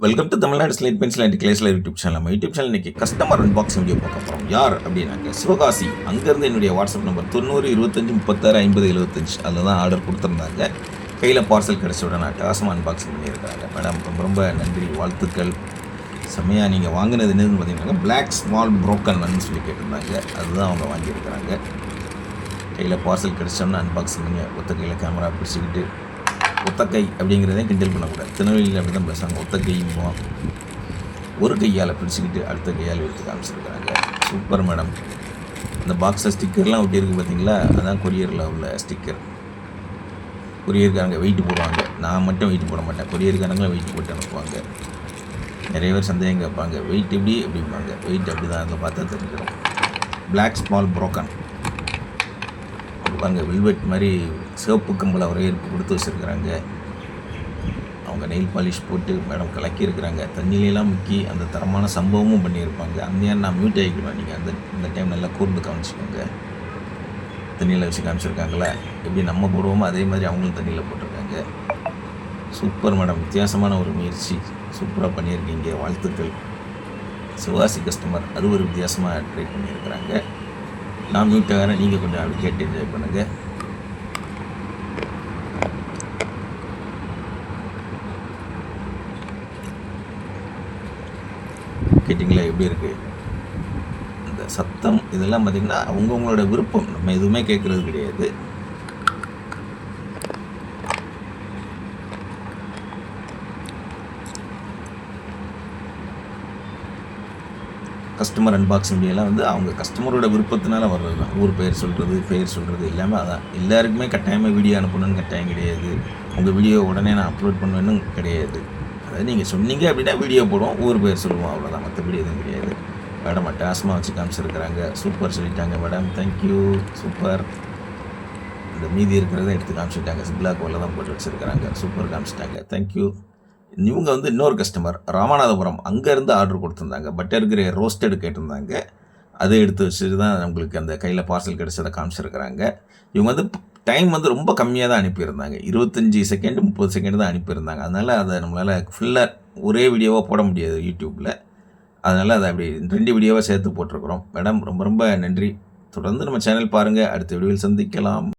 Welcome to Tamil Nadu slate pencil and கிளேஸ்ல YouTube channel. நம்ம YouTube channel இன்னைக்கு கஸ்டமர் அன்பாக்சிங் வீடியோ பார்க்க போகிறோம். யார் அப்படின்னாக்க சிவகாசி. அங்கேருந்து என்னுடைய வாட்ஸ்அப் நம்பர் 90 25 36 50 75 அதில் தான் ஆர்டர் கொடுத்துருந்தாங்க. கையில் பார்சல் கிடச்ச உடனே அட்டகாசமாக அன்பாக்சிங் பண்ணியிருக்காங்க. மேடம் ரொம்ப ரொம்ப நன்றி, வாழ்த்துக்கள். செம்மையாக நீங்கள் வாங்கினது என்னதுன்னு பார்த்தீங்கன்னா பிளாக் ஸ்மால் ப்ரோக்கன் ஒன்னு சொல்லி கேட்டிருந்தாங்க. அதுதான் அவங்க வாங்கியிருக்கிறாங்க. கையில் பார்சல் கிடச்சோன்னா அன்பாக்சிங் பண்ணி ஒத்த கையில் கேமரா பிடிச்சிக்கிட்டு ஒத்தக்கை அப்படிங்கிறதே கிண்டல் பண்ணக்கூடாது. திருநெல்வேலியில் அப்படி தான் பேசுவாங்க. ஒத்தக்கையும் ஒரு கையால் பிடிச்சிக்கிட்டு அடுத்த கையால் எடுத்து காமிச்சிருக்கிறாங்க. Super madam. அந்த பாக்ஸில் ஸ்டிக்கர்லாம் ஒட்டியிருக்கு பார்த்தீங்களா, அதான் கொரியரில் உள்ள ஸ்டிக்கர். கொரியர்காரங்க வெயிட் போடுவாங்க. நான் மட்டும் வெயிட் போட மாட்டேன், கொரியர்காரங்களும் வெயிட் போட்டு அனுப்புவாங்க. நிறைய பேர் சந்தேகம் கேட்பாங்க, வெயிட் எப்படி அப்படிம்பாங்க. வெயிட் அப்படி தான் அதில் பார்த்தா தெரிஞ்சிடும். பிளாக் ஸ்மால் ப்ரோக்கன் பாருங்க, வில்வெட் மாதிரி சிவப்பு கம்பளை வரையறுப்பு கொடுத்து வச்சுருக்கிறாங்க. அவங்க நெயில் பாலிஷ் போட்டு மேடம் கலக்கியிருக்கிறாங்க. தண்ணியிலலாம் முக்கி அந்த தரமான சம்பவமும் பண்ணியிருப்பாங்க. அந்த நேரம் நான் மியூட் ஆகிக்கிடுவேன். நீங்கள் இந்த டைம் நல்லா கூர்ந்து காமிச்சிக்கோங்க. தண்ணியில் வச்சு காமிச்சிருக்காங்களா, எப்படி நம்ம போடுவோமோ அதே மாதிரி அவங்களும் தண்ணியில் போட்டிருக்காங்க. சூப்பர் மேடம், வித்தியாசமான ஒரு முயற்சி, சூப்பராக பண்ணியிருக்கீங்க, வாழ்த்துக்கள். சிவகாசி கஸ்டமர் அது ஒரு வித்தியாசமாக ட்ரை பண்ணியிருக்கிறாங்க. நான் மியூட்டாக நீங்கள் கொஞ்சம் அப்படி கேட்டு என்ஜாய் பண்ணுங்கள். கேட்டிங்களா எப்படி இருக்குது இந்த சத்தம்? இதெல்லாம் பார்த்திங்கன்னா அவங்கவுங்களோட விருப்பம், நம்ம எதுவுமே கேட்குறது கிடையாது. கஸ்டமர் அன்பாக்சிங் வீடியோலாம் அவங்க கஸ்டமரோட விருப்பத்தினால வர்றது தான். ஊர் பெயர் சொல்கிறது எல்லாமே அதான். எல்லாருக்குமே கட்டாயமாக வீடியோ அனுப்பணும்னு கட்டாயம் கிடையாது. உங்கள் வீடியோ உடனே நான் அப்லோட் பண்ணுவேன்னு கிடையாது. அதாவது நீங்கள் சொன்னீங்க அப்படின்னா வீடியோ போடுவோம், ஊர் பெயர் சொல்லுவோம், அவ்வளோதான். மற்றபடி எதுவும் கிடையாது. மேடம் அட்டாசமாக வச்சு காமிச்சிருக்கிறாங்க. சூப்பர் சொல்லிட்டாங்க மேடம், தேங்க்யூ, சூப்பர். இந்த மீதி இருக்கிறத எடுத்து காமிச்சிட்டாங்க. சிப்லாக் கோலில் தான் போட்டு வச்சுருக்கிறாங்க. சூப்பர் காமிச்சிட்டாங்க, தேங்க்யூ. இவங்க இன்னொரு கஸ்டமர் ராமநாதபுரம், அங்கேருந்து ஆர்டர் கொடுத்துருந்தாங்க. பட்டர் கிரே ரோஸ்டடு கேட்டிருந்தாங்க. அதை எடுத்து வச்சுட்டு தான் நம்மளுக்கு அந்த கையில் பார்சல் கிடச்சதை காமிச்சிருக்கிறாங்க. இவங்க டைம் ரொம்ப கம்மியாக தான் அனுப்பியிருந்தாங்க. 25 செகண்ட் 30 செகண்ட் தான் அனுப்பியிருந்தாங்க. அதனால் அதை நம்மளால் ஃபுல்லாக ஒரே வீடியோவாக போட முடியாது யூடியூப்பில். அதனால் அதை அப்படி 2 வீடியோவாக சேர்த்து போட்டிருக்கிறோம். மேடம் ரொம்ப ரொம்ப நன்றி. தொடர்ந்து நம்ம சேனல் பாருங்கள். அடுத்த வீடியோவில் சந்திக்கலாம்.